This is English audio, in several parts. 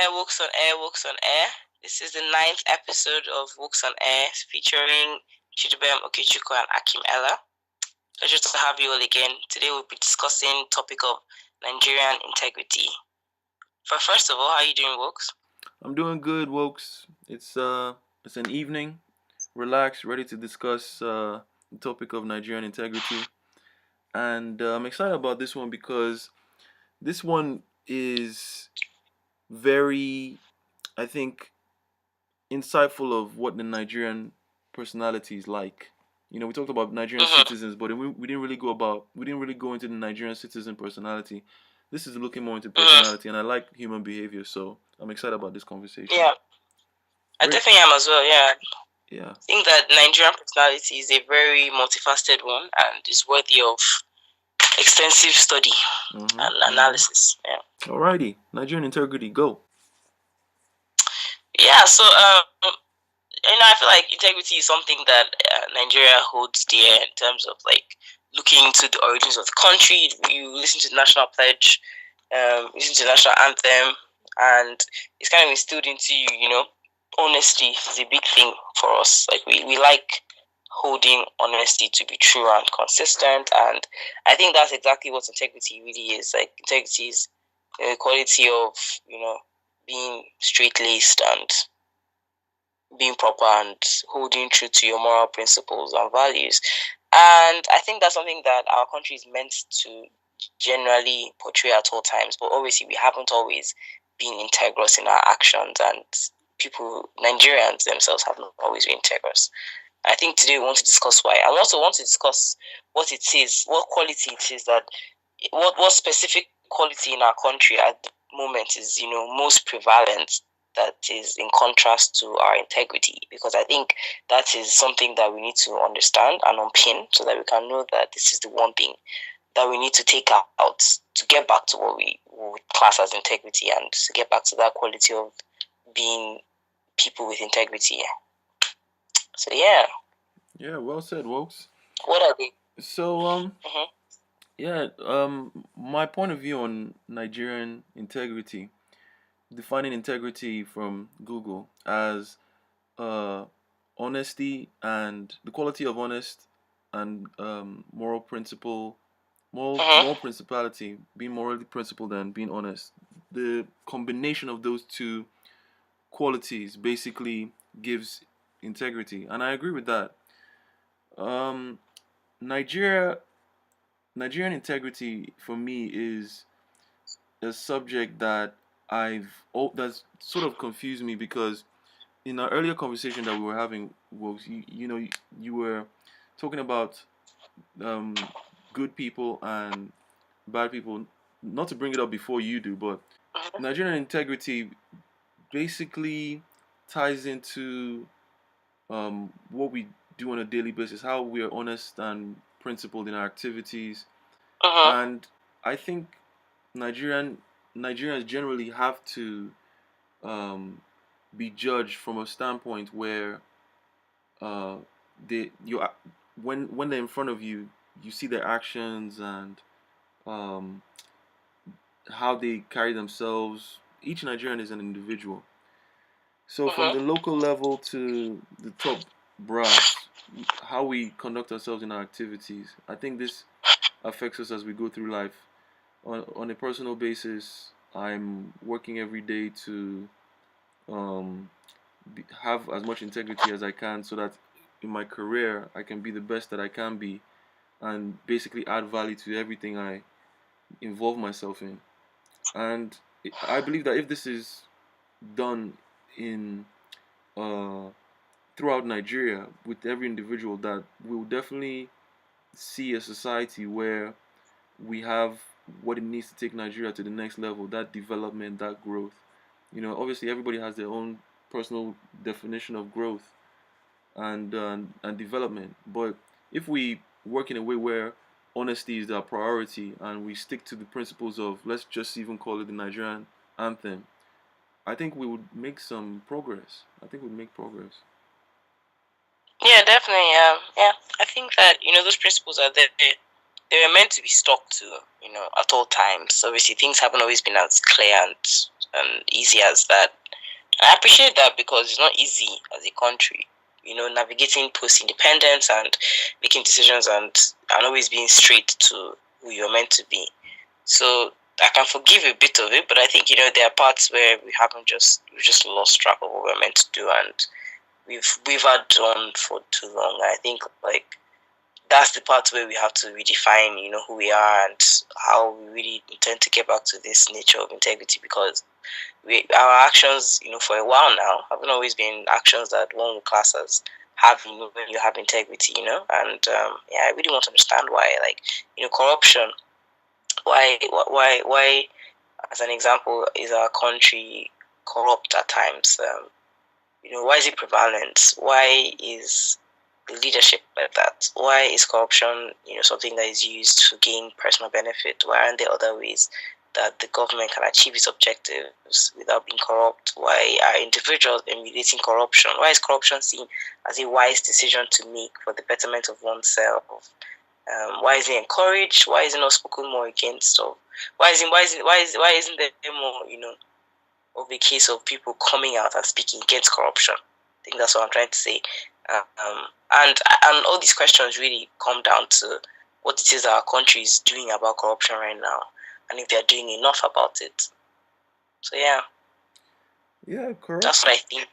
Nwokes on Air, Nwokes on Air. This is the 9th episode of Nwokes on Air featuring Chidubem Okechukwu and Akim-Maria. Pleasure to have you all again. Today we'll be discussing topic of Nigerian integrity. First of all, how are you doing, Nwokes? I'm doing good, Nwokes. It's an evening, relaxed, ready to discuss the topic of Nigerian integrity, and I'm excited about this one because this one is very, I think, insightful of what the Nigerian personality is like. We talked about Nigerian citizens, but we didn't really go into the Nigerian citizen personality. This is looking more into personality, and I like human behavior, so I'm excited about this conversation. Yeah, I definitely am as well. Yeah. I think that Nigerian personality is a very multifaceted one and is worthy of extensive study and analysis. Yeah. Alrighty, Nigerian integrity, go. Yeah, so I feel like integrity is something that Nigeria holds dear in terms of like looking into the origins of the country. You listen to the national pledge, listen to the national anthem, and it's kind of instilled into you. Honesty is a big thing for us. Like we like holding honesty to be true and consistent, and I think that's exactly what integrity really is. Like integrity is the quality of being straight-laced and being proper and holding true to your moral principles and values. And I think that's something that our country is meant to generally portray at all times. But obviously, we haven't always been integrous in our actions, and Nigerians themselves have not always been integrous. I think today we want to discuss why. I also want to discuss what it is, what quality it is that, what specific quality in our country at the moment is, most prevalent, that is in contrast to our integrity, because I think that is something that we need to understand and unpin so that we can know that this is the one thing that we need to take out to get back to what we would class as integrity and to get back to that quality of being people with integrity. So yeah. Yeah, well said, Nwokes. What are they? So my point of view on Nigerian integrity, defining integrity from Google as honesty and the quality of honest and moral principality, being morally principled and being honest. The combination of those two qualities basically gives integrity, and I agree with that. Um, Nigerian integrity for me is a subject that that's sort of confused me because in our earlier conversation that we were having, was you were talking about good people and bad people. Not to bring it up before you do, but Nigerian integrity basically ties into what we do on a daily basis, how we are honest and principled in our activities, and I think Nigerians generally have to be judged from a standpoint where when they're in front of you, you see their actions and how they carry themselves. Each Nigerian is an individual. So from the local level to the top brass, how we conduct ourselves in our activities, I think this affects us as we go through life. On a personal basis, I'm working every day to have as much integrity as I can so that in my career I can be the best that I can be and basically add value to everything I involve myself in. And I believe that if this is done in throughout Nigeria with every individual, that we will definitely see a society where we have what it needs to take Nigeria to the next level, that development, that growth. Obviously everybody has their own personal definition of growth and development, but if we work in a way where honesty is our priority and we stick to the principles of, let's just even call it the Nigerian anthem, I think we would make some progress. Yeah, definitely. Yeah, I think that those principles are there. They were meant to be stuck to, at all times. Obviously, things haven't always been as clear and and easy as that. And I appreciate that because it's not easy as a country, navigating post-independence and making decisions and always being straight to who you're meant to be. So I can forgive a bit of it, but I think there are parts where we've just lost track of what we're meant to do, and we've had on for too long. I think like that's the part where we have to redefine, who we are and how we really intend to get back to this nature of integrity, because our actions, for a while now, haven't always been actions that one would class as having when you have integrity, and I really want to understand why, like, corruption, why, as an example, is our country corrupt at times? Why is it prevalent? Why is the leadership like that? Why is corruption, something that is used to gain personal benefit? Why aren't there other ways that the government can achieve its objectives without being corrupt? Why are individuals emulating corruption? Why is corruption seen as a wise decision to make for the betterment of oneself? Why is it encouraged? Why is it not spoken more against? Or why isn't there more, of a case of people coming out and speaking against corruption? I think that's what I'm trying to say. And all these questions really come down to what it is that our country is doing about corruption right now, and if they're doing enough about it. So yeah, that's what I think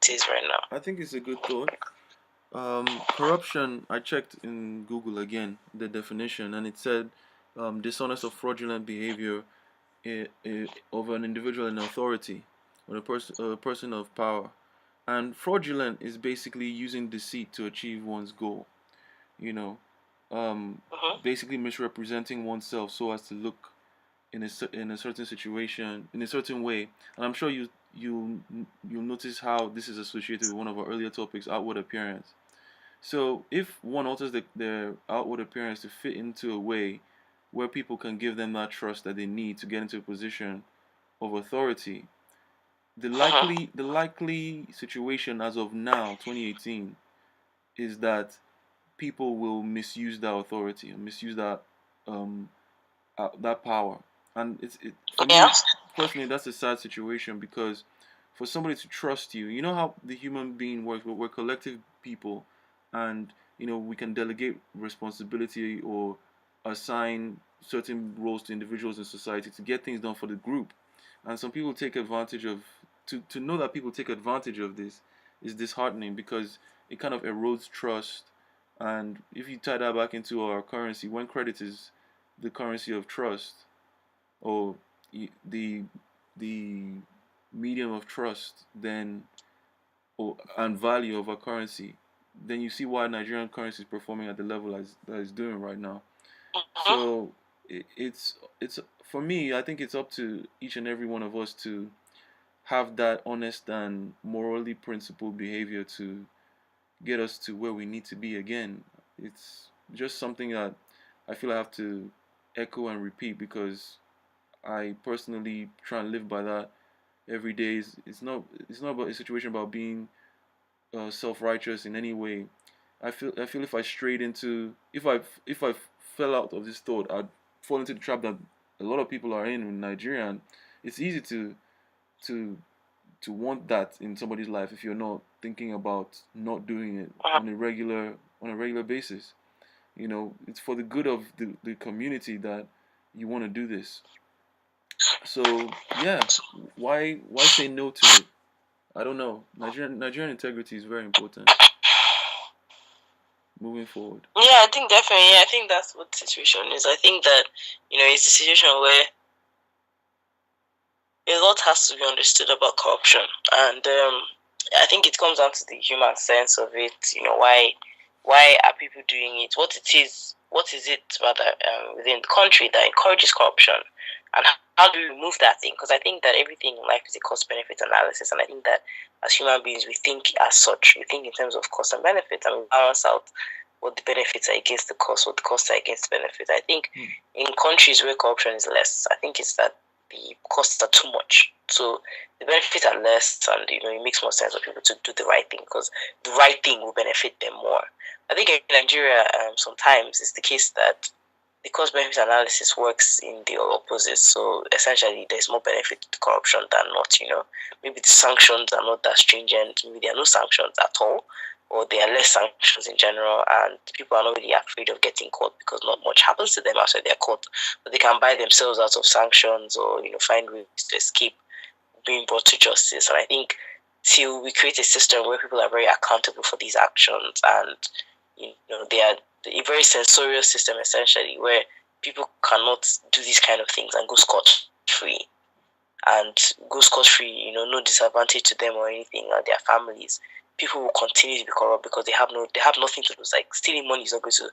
it is right now. I think it's a good thought. Corruption, I checked in Google again the definition, and it said dishonest or fraudulent behavior of an individual in authority or a person of power. And fraudulent is basically using deceit to achieve one's goal. Basically misrepresenting oneself so as to look in a certain situation in a certain way. And I'm sure you'll notice how this is associated with one of our earlier topics, outward appearance. So if one alters their outward appearance to fit into a way where people can give them that trust that they need to get into a position of authority, the likely situation as of now, 2018, is that people will misuse that authority and misuse that that power. And for me personally, that's a sad situation, because for somebody to trust you, you know how the human being works. We're collective people, and we can delegate responsibility or assign certain roles to individuals in society to get things done for the group. And some people take advantage of to know that people take advantage of this is disheartening, because it kind of erodes trust. And if you tie that back into our currency, when credit is the currency of trust, or the medium of trust, then and value of our currency, then you see why Nigerian currency is performing at the level that it's doing right now. So it's for me, I think it's up to each and every one of us to have that honest and morally principled behavior to get us to where we need to be again. It's just something that I feel I have to echo and repeat, because I personally try and live by that every day. It's not about a situation about being self-righteous in any way. I feel if I strayed into if I fell out of this thought, I'd fall into the trap that a lot of people are in Nigeria. And it's easy to want that in somebody's life if you're not thinking about not doing it on a regular basis. It's for the good of the community that you want to do this. So yeah, why say no to it? I don't know. Nigerian integrity is very important moving forward. Yeah, I think definitely. I think that's what the situation is. I think that it's a situation where a lot has to be understood about corruption, and I think it comes down to the human sense of it. Why are people doing it? What is it rather within the country that encourages corruption, and how do we remove that thing? Because I think that everything in life is a cost-benefit analysis, and I think that as human beings we think as such. We think in terms of cost and benefit, and we balance out what the benefits are against the cost, what the costs are against the benefit. I think in countries where corruption is less, I think it's that the costs are too much, so the benefits are less, and it makes more sense for people to do the right thing, because the right thing will benefit them more. I think in Nigeria, sometimes it's the case that the cost benefit analysis works in the opposite. So essentially, there's more benefit to corruption than not. Maybe the sanctions are not that stringent. Maybe there are no sanctions at all, or there are less sanctions in general, and people are not really afraid of getting caught because not much happens to them after they're caught. But they can buy themselves out of sanctions, or find ways to escape being brought to justice. And I think till we create a system where people are very accountable for these actions, and they are a very censorious system essentially, where people cannot do these kind of things and go scot free, no disadvantage to them or anything or their families. People will continue to be corrupt because they have nothing to lose. Like, stealing money is not going to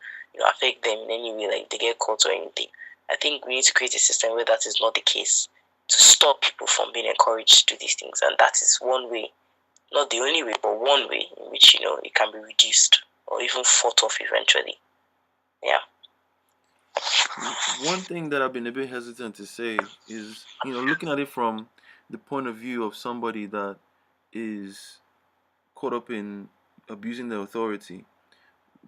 affect them in any way, like they get caught or anything. I think we need to create a system where that is not the case, to stop people from being encouraged to do these things. And that is one way, not the only way, but one way in which it can be reduced or even fought off eventually. Yeah. One thing that I've been a bit hesitant to say is, looking at it from the point of view of somebody that is caught up in abusing the authority,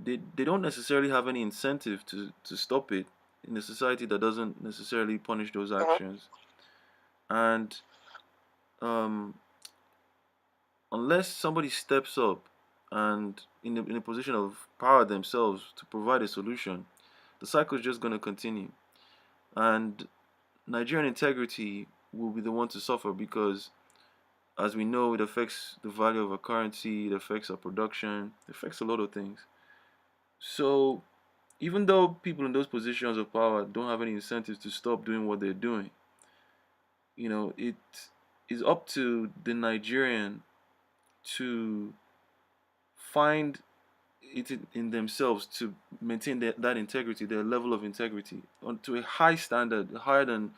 they don't necessarily have any incentive to stop it in a society that doesn't necessarily punish those actions. And um, unless somebody steps up and in a position of power themselves to provide a solution, the cycle is just going to continue. And Nigerian integrity will be the one to suffer because, as we know, it affects the value of our currency, it affects our production, it affects a lot of things. So, even though people in those positions of power don't have any incentives to stop doing what they're doing, it is up to the Nigerian to find it in themselves to maintain that integrity, their level of integrity, to a high standard, higher than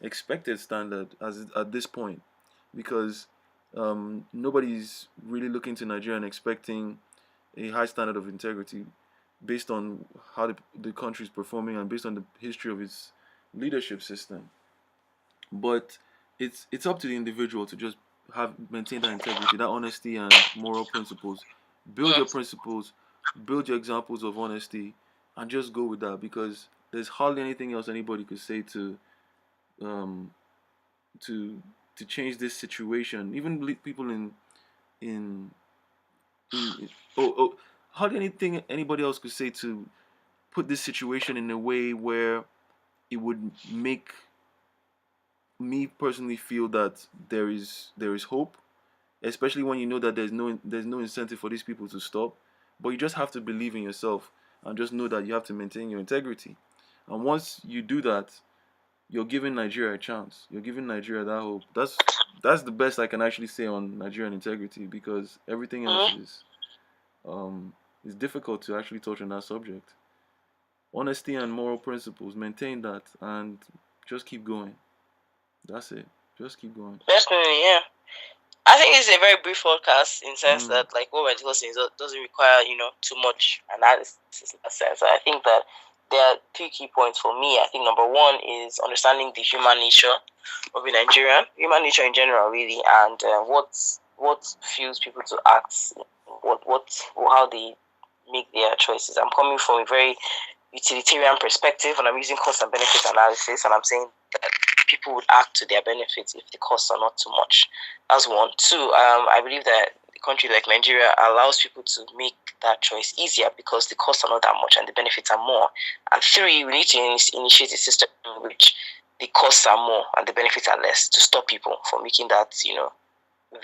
expected standard at this point, because nobody's really looking to Nigeria and expecting a high standard of integrity based on how the country is performing and based on the history of its leadership system. But it's up to the individual to just have maintain that integrity, that honesty and moral principles. Build your principles, build your examples of honesty, and just go with that because there's hardly anything else anybody could say um to change this situation. Even people in hardly anything anybody else could say to put this situation in a way where it would make me personally feel that there is hope, especially when you know that there's no incentive for these people to stop. But you just have to believe in yourself and just know that you have to maintain your integrity. And once you do that, you're giving Nigeria a chance. You're giving Nigeria that hope. That's the best I can actually say on Nigerian integrity because everything else is difficult to actually touch on that subject. Honesty and moral principles, maintain that and just keep going. That's it. Just keep going. Definitely, yeah. I think it's a very brief podcast in the sense that, like, what we're discussing doesn't require, too much analysis in that sense. I think that there are three key points for me. I think number one is understanding the human nature of a Nigerian, human nature in general, really, and what fuels people to act, how they make their choices. I'm coming from a very utilitarian perspective, and I'm using cost and benefit analysis, and I'm saying that people would act to their benefits if the costs are not too much. That's one. Two, I believe that a country like Nigeria allows people to make that choice easier because the costs are not that much and the benefits are more. And three, we need to initiate a system in which the costs are more and the benefits are less to stop people from making that,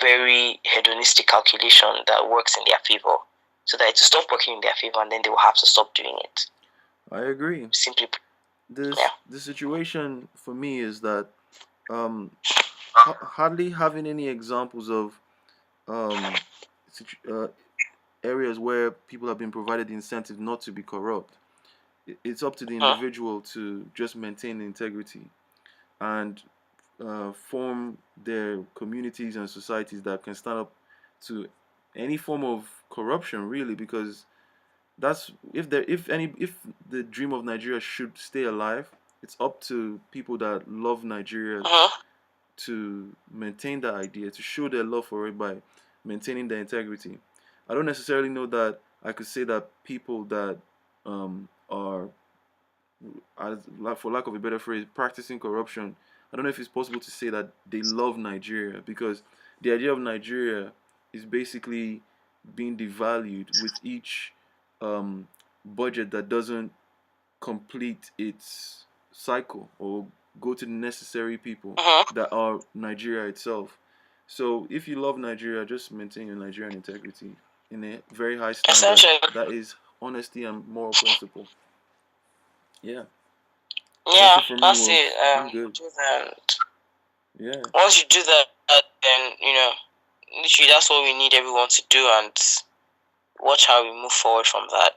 very hedonistic calculation that works in their favor, so that it will stop working in their favor and then they will have to stop doing it. I agree. Simply, the situation for me is that hardly having any examples of um, areas where people have been provided the incentive not to be corrupt. It's up to the individual to just maintain the integrity and form their communities and societies that can stand up to any form of corruption, really, because that's if the dream of Nigeria should stay alive, it's up to people that love Nigeria to maintain that idea, to show their love for it by maintaining their integrity. I don't necessarily know that I could say that people that are for lack of a better phrase, practicing corruption. I don't know if it's possible to say that they love Nigeria, because the idea of Nigeria is basically being devalued with each budget that doesn't complete its cycle or go to the necessary people Mm-hmm. that are Nigeria itself. So if you love Nigeria, just maintain your Nigerian integrity in a very high standard. Essentially, That is honesty and moral principle. Yeah, that's yeah, it for me, that's Wolves. it. I'm good. Do that. Yeah, Once you do that, then literally that's what we need everyone to do, and watch how we move forward from that.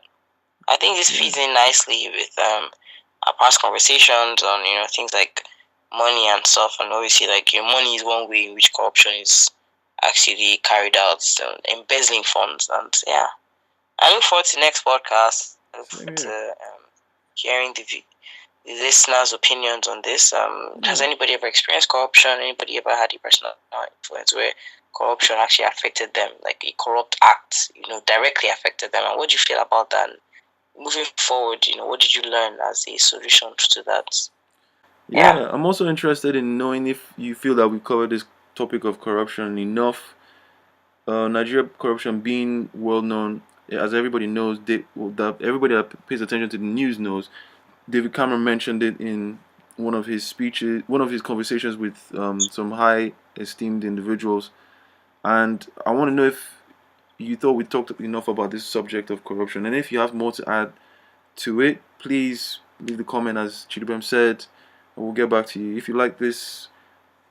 I think this yeah, fits in nicely with our past conversations on things like money and stuff, and obviously like your money is one way in which corruption is actually carried out, so embezzling funds, and yeah, I look forward to the next podcast. I look same forward to here. hearing the listeners' opinions on this. Has Yeah. anybody ever experienced corruption? Anybody ever had a personal influence where corruption actually affected them, like a corrupt act, directly affected them? And what do you feel about that? And moving forward, what did you learn as a solution to that? Yeah. Yeah, I'm also interested in knowing if you feel that we covered this topic of corruption enough. Nigeria corruption being well known, as everybody knows, that everybody that pays attention to the news knows. David Cameron mentioned it in one of his speeches, one of his conversations with some high esteemed individuals. And I want to know if you thought we talked enough about this subject of corruption, and if you have more to add to it, please leave the comment as Chidubem said, and we'll get back to you. If you like this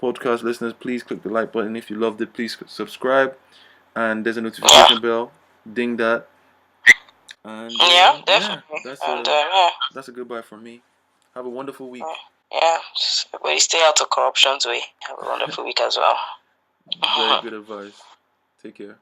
podcast, listeners, please click the like button. If you loved it, please subscribe, and there's a Yeah. notification bell. Ding that, and Yeah, yeah, definitely. that's And a that's a goodbye from me. Have a wonderful week. yeah, everybody stay out of corruption's way. Have a wonderful week as well. Very good advice. Take care.